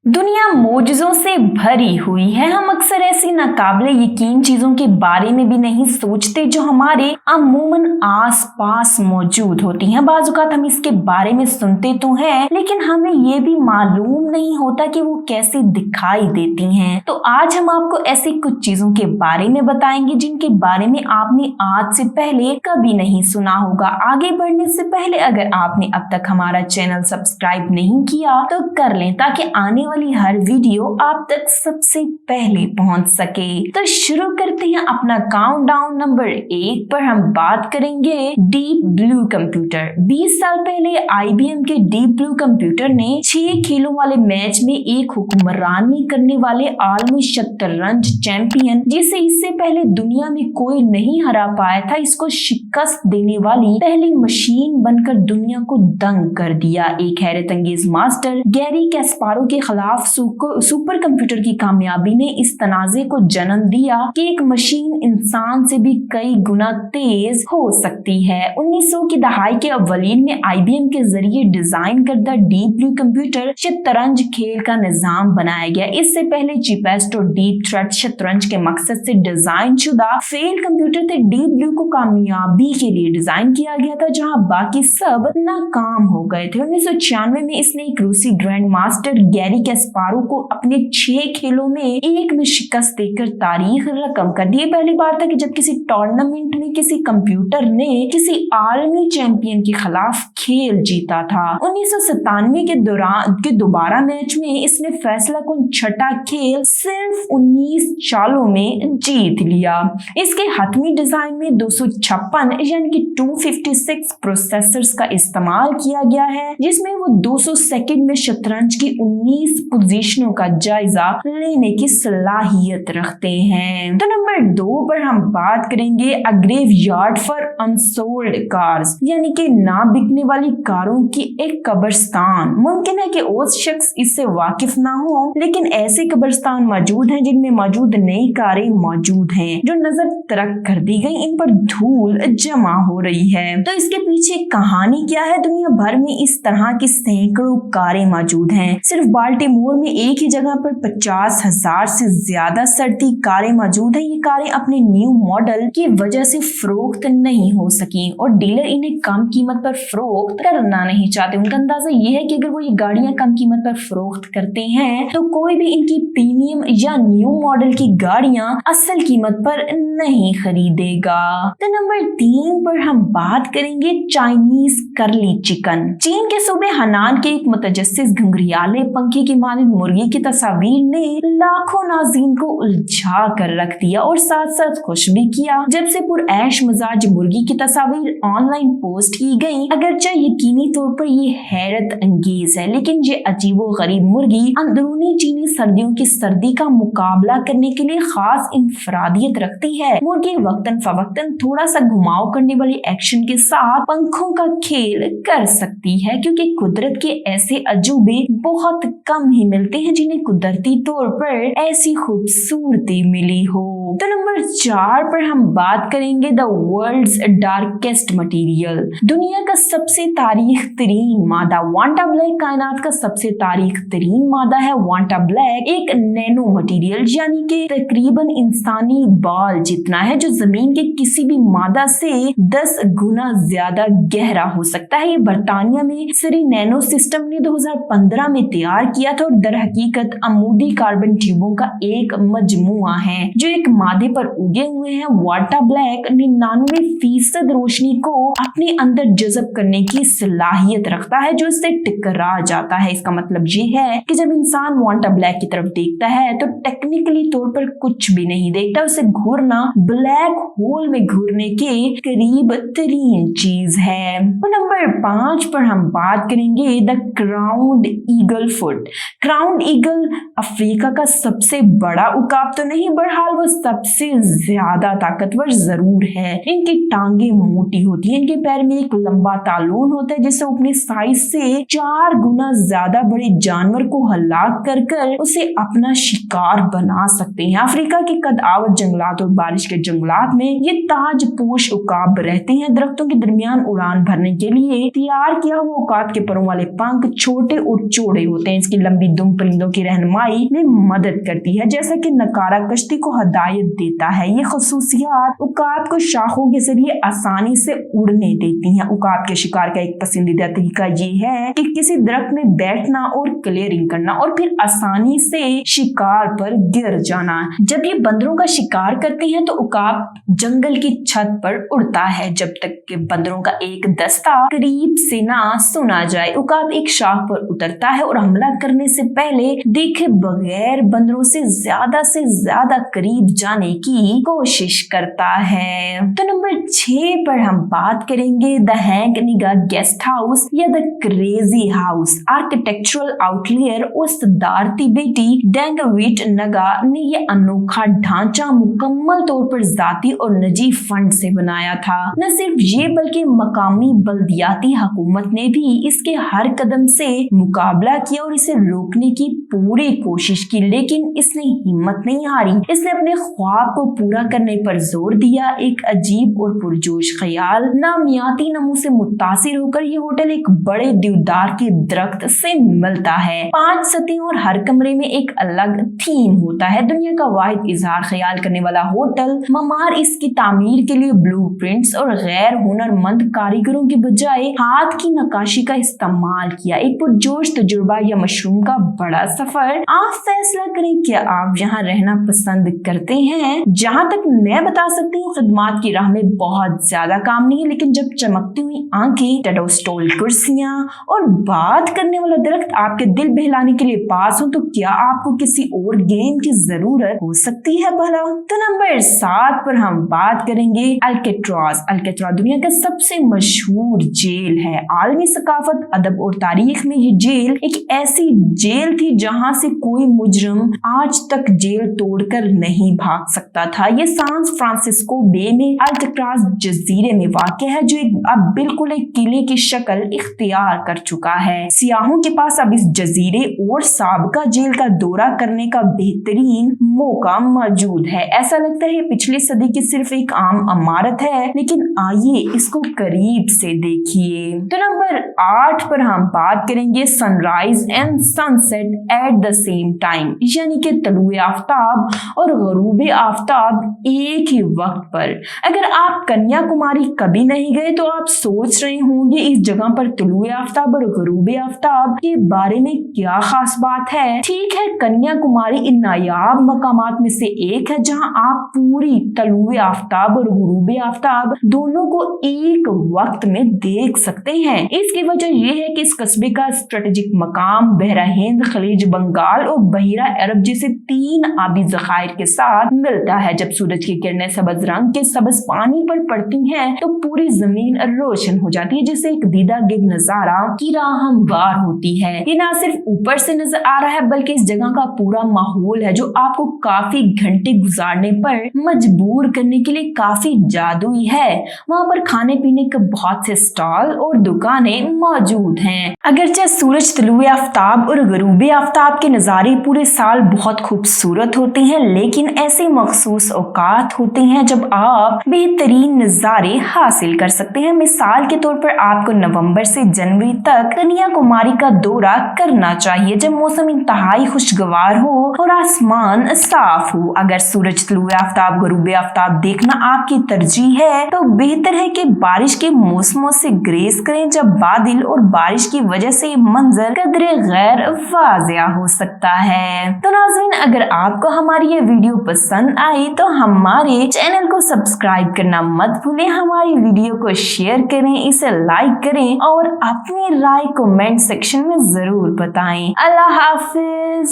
दुनिया मोजज़ों से भरी हुई है। हम अक्सर ऐसी नाकाबिले यकीन चीजों के बारे में भी नहीं सोचते जो हमारे अमूमन आस पास मौजूद होती हैं। बाज़ औक़ात हम इसके बारे में सुनते तो हैं, लेकिन हमें ये भी मालूम नहीं होता कि वो कैसे दिखाई देती हैं। तो आज हम आपको ऐसी कुछ चीजों के बारे में बताएंगे जिनके बारे में आपने आज से पहले कभी नहीं सुना होगा। आगे बढ़ने से पहले अगर आपने अब तक हमारा चैनल सब्सक्राइब नहीं किया तो कर लें, ताकि आने वाली हर वीडियो आप तक सबसे पहले पहुंच सके। तो शुरू करते हैं अपना काउंटडाउन। नंबर 1 पर हम बात करेंगे डीप ब्लू कंप्यूटर। 20 साल पहले IBM के डीप ब्लू कंप्यूटर ने 6 खेलों वाले मैच में एक हुक्मरानी करने वाले आलमी शतरंज चैंपियन, जिसे इससे पहले दुनिया में कोई नहीं हरा पाया था, इसको शिकस्त देने वाली पहली मशीन बनकर दुनिया को दंग कर दिया। एक हैरत अंगेज मास्टर गैरी कैस्पारो के खिलाफ सुपर कंप्यूटर की कामयाबी ने इस तनाज़े को जन्म दिया कि एक मशीन इंसान से भी कई गुना तेज हो सकती है। 1900 की दहाई के अव्वलीन में IBM के जरिए डिजाइन करदा डीप ब्लू कंप्यूटर शतरंज खेल का निजाम बनाया गया। इससे पहले चीपेस्ट और डीप थ्रेट शतरंज के मकसद से डिजाइन शुदा फेल कंप्यूटर थे। डीप ब्लू को कामयाबी के लिए डिजाइन किया गया था, जहां बाकी सब नाकाम हो गए थे। 1996 में इसने एक रूसी ग्रैंड मास्टर गैरी कैस्पारो को अपने 6 खेलों में एक में शिकस्त देकर तारीख रकम कर दी। पहली बार था कि जब किसी टूर्नामेंट में किसी कंप्यूटर ने किसी आलमी चैंपियन के खिलाफ खेल जीता था। 1997 के दोबारा मैच में इसने फैसला कुन छठा खेल सिर्फ 19 चालों में जीत लिया। इसके हतमी डिजाइन में 256 यानी कि 256 प्रोसेसर्स का इस्तेमाल किया गया है, जिसमें वो 200 सेकंड में शतरंज की 19 पोजीशनों का जायजा लेने की सलाहियत रखते हैं। तो नंबर 2 पर हम बात करेंगे अ ग्रेवयार्ड फॉर अनसोल्ड कार्स, यानी कि ना बिकने वाली कारों की एक कब्रिस्तान। मुमकिन है कि उस शख्स इससे वाकिफ ना हो, लेकिन ऐसे कब्रिस्तान मौजूद हैं जिनमें मौजूद नई कारें मौजूद हैं जो नजर तरक कर दी गई, इन पर धूल जमा हो रही है। तो इसके पीछे कहानी क्या है? दुनिया भर में इस तरह की सैकड़ों कारें मौजूद हैं। सिर्फ बाल्टीमोर में एक ही जगह पर 50,000 से ज्यादा सड़ती कारें मौजूद हैं। ये कारें अपने न्यू मॉडल की वजह से फरोख्त नहीं हो सकी और डीलर इन्हें कम कीमत पर फरोख्त करना नहीं चाहते। उनका अंदाजा ये है कि अगर वो ये गाड़ियां कम कीमत पर फरोख्त करते हैं तो कोई भी इनकी प्रीमियम या न्यू मॉडल की गाड़ियां असल कीमत पर नहीं खरीदेगा। तो नंबर 3 पर हम बात करेंगे चाइनीज करली चिकन। चीन के सूबे हनान के एक मुतजस्सिस घुंघरियाले पंखे की मानिंद मुर्गी की तस्वीर ने लाखों नाज़रीन को उलझा कर रख दिया और साथ साथ खुश भी किया। जब से पुरऐश मिजाज मुर्गी की तस्वीर ऑनलाइन पोस्ट की गई, अगरचे यकीनी तौर पर ये हैरत अंगेज है, लेकिन ये अजीबो गरीब मुर्गी अंदरूनी चीनी सर्दियों की सर्दी का मुकाबला करने के लिए खास इंफरादियत रखती है। मुर्गी वक्तन फवक्तन थोड़ा सा घुमाव करने वाले एक्शन के साथ पंखों का खेल कर सकती है, क्योंकि कुदरत के ऐसे अजूबे बहुत कम ही मिलते हैं जिन्हें कुदरती तौर पर ऐसी खूबसूरती मिली हो। तो नंबर 4 पर हम बात करेंगे द वर्ल्ड्स डार्केस्ट मटेरियल। दुनिया का सबसे तारीख तरीन मादा वांटा ब्लैक कायनात का सबसे तारीख तरीन मादा है। वांटा ब्लैक एक नैनो मटेरियल यानी कि तकरीबन इंसानी बाल जितना है, जो जमीन के किसी भी मादा से 10 गुना ज्यादा गहरा हो सकता है। ये बर्तानिया में सरी नैनो सिस्टम ने 2015 में तैयार किया था और दर हकीकत अमूदी कार्बन ट्यूबों का एक मजमुआ है जो एक मादे पर उगे हुए हैं। वाटा ब्लैक 99% रोशनी को अपने अंदर जज़ब करने की सलाहियत रखता है, जो इससे टकरा जाता है। इसका मतलब ये है कि जब इंसान वाटा ब्लैक की तरफ देखता है तो टेक्निकली तौर पर कुछ भी नहीं देखता, उसे घूरना ब्लैक होल में घूरने के करीब तरीन चीज है। नंबर 5 पर हम बात करेंगे the crowned eagle foot. Crowned eagle Africa का सबसे बड़ा उकाब तो नहीं, बहरहाल वो सबसे ज्यादा ताकतवर जरूर है। इनकी टांगे मोटी होती हैं, इनके पैर में एक लंबा तालून होता है जिससे अपने साइज से 4 गुना ज्यादा बड़े जानवर को हलाक कर उसे अपना शिकार बना सकते हैं। अफ्रीका के कदआवत जंगलात और बारिश के जंगलात में ये ताजपोश उकाब रहते हैं। दरख्तों के दरमियान उड़ान भरने के लिए तैयार किया हुआ उकाब के परों वाले पंख छोटे और चौड़े होते हैं। इसकी लंबी दुम परिंदों की रहनुमाई में मदद करती है, जैसा कि नकारा कश्ती को हदायत देता है। ये खसूसियात उकाब को शाखों के जरिए आसानी से उड़ने देती हैं। उकाब के शिकार का एक पसंदीदा तरीका ये है कि किसी दरख्त में बैठना और क्लियरिंग करना और फिर आसानी से शिकार पर गिर जाना। जब ये बंदरों का शिकार करते हैं तो उकाब जंगल की छत पर उड़ता है जब तक कि बंदरों का एक दस्ता करीब से ना सुना जाए। उकाब एक शाख पर उतरता है और हमला करने से पहले देखे बगैर बंदरों से ज्यादा करीब जाने की कोशिश करता है। तो नंबर 6 पर हम बात करेंगे द हैंक निगा गेस्ट हाउस या the crazy house. Architectural outlier और सदारती बेटी डेंगविट नगा ने ये अनोखा ढांचा मुकम्मल तौर पर जाती और निजी फंड से बनाया था। न सिर्फ ये बल्कि मकामी बल्दियाती हुकूमत ने भी इसके हर कदम से मुकाबला किया और इसे रोकने की पूरी कोशिश की, लेकिन इसने हिम्मत नहीं हारी। इसने अपने ख्वाब को पूरा करने पर जोर दिया। एक अजीब और पुरजोश ख्याल नामियाती नमू से मुतासिर होकर ये होटल एक बड़े देवदार के दरख्त से मिलता है। 5 सतहें और हर कमरे में एक अलग थीम होता है। दुनिया का वाहिद इजहार ख्याल करने वाला होटल ममार इसकी तामीर के लिए ब्लूप्रिंट्स और गैर हुनरमंद कारीगरों के बजाय हाथ की नक्काशी का इस्तेमाल किया। एक पुरजोश तजुर्बा या मशरूम का बड़ा सफर। आप फैसला करें कि आप यहाँ रहना पसंद करते हैं। जहाँ तक मैं बता सकती हूँ खिदमात की राह में बहुत ज्यादा काम नहीं है, लेकिन जब चमकती हुई आंखें, टेडोस्टोल कुर्सियां और बात करने वाला दरख्त आपके दिल बहलाने के लिए पास हो तो क्या आपको किसी और गेम की जरूरत हो सकती है भला। तो नंबर 7 पर हम बात करेंगे अल्केट्राज। अल्केट्राज दुनिया का सबसे मशहूर जेल है। आलमी सकाफत, अदब और तारीख में ये जेल एक ऐसी जेल थी जहां से कोई मुजरिम आज तक जेल तोड़कर नहीं भाग सकता था। ये सैन फ्रांसिस्को बे में अल्केट्राज जजीरे में वाक़ है जो अब बिल्कुल एक किले की शक्ल इख्तियार कर चुका है। सियाहों के पास अब इस जजीरे और साबका जेल का दौरा करने का बेहतरीन मौका मौजूद है। ऐसा लगता है पिछली सदी की सिर्फ एक आम इमारत है, लेकिन आइए इसको करीब से देखिए। तो नंबर 8 पर हम बात करेंगे sunrise and sunset at the same time, यानी कि तलुए आफ्ताब और गरूबे आफ्ताब एक ही वक्त पर। अगर आप कन्याकुमारी कभी नहीं गए तो आप सोच रहे होंगे इस जगह पर तलुए आफ्ताब और गरूबे आफ्ताब के बारे में क्या खास बात है। ठीक है, कन्याकुमारी इन नायाब मकामात में से एक है जहां आप पूरी तलुए आफ्ताब और गरूबे आफ्ताब दोनों को एक वक्त में देख सकते हैं। इसकी वजह यह है कि इस कस्बे का स्ट्रेटेजिक मकाम बहरा हिंद, खलीज बंगाल और बहिरा अरब जैसे 3 आबी जखायर के साथ मिलता है। जब सूरज की किरणें सबज रंग के सबज पानी पर पड़ती हैं तो पूरी जमीन रोशन हो जाती है, जिससे एक दीदा गिग नजारा की राह हमवार होती है। ये ना सिर्फ ऊपर से नजर आ रहा है बल्कि इस जगह का पूरा माहौल है जो आपको काफी घंटे गुजारने पर मजबूर करने के लिए काफी जादुई है। वहाँ पर खाने पीने के बहुत से स्टॉल और दुकानें मौजूद हैं। अगरचे सूरज तलुए आफ्ताब और गरूबे आफ्ताब के नज़ारे पूरे साल बहुत खूबसूरत होते हैं, लेकिन ऐसे मखसूस औकात होते हैं जब आप बेहतरीन नज़ारे हासिल कर सकते हैं। मिसाल के तौर पर आपको नवंबर से जनवरी तक कन्याकुमारी का दौरा करना चाहिए जब मौसम इंतहाई खुशगवार हो और आसमान साफ हो। अगर सूरज तलुए आफ्ताब गरूबे आफ्ताब देखना आपकी तरजीह है तो बेहतर है कि बारिश के मौसमों से ग्रेस करें जब बादल और बारिश की वजह से मंजर कदरे गैर वाजिया हो सकता है। तो नाज़रीन, अगर आपको हमारी ये वीडियो पसंद आई तो हमारे चैनल को सब्सक्राइब करना मत भूलें, हमारी वीडियो को शेयर करें, इसे लाइक करें और अपनी राय कमेंट सेक्शन में जरूर बताएं। अल्लाह हाफिज।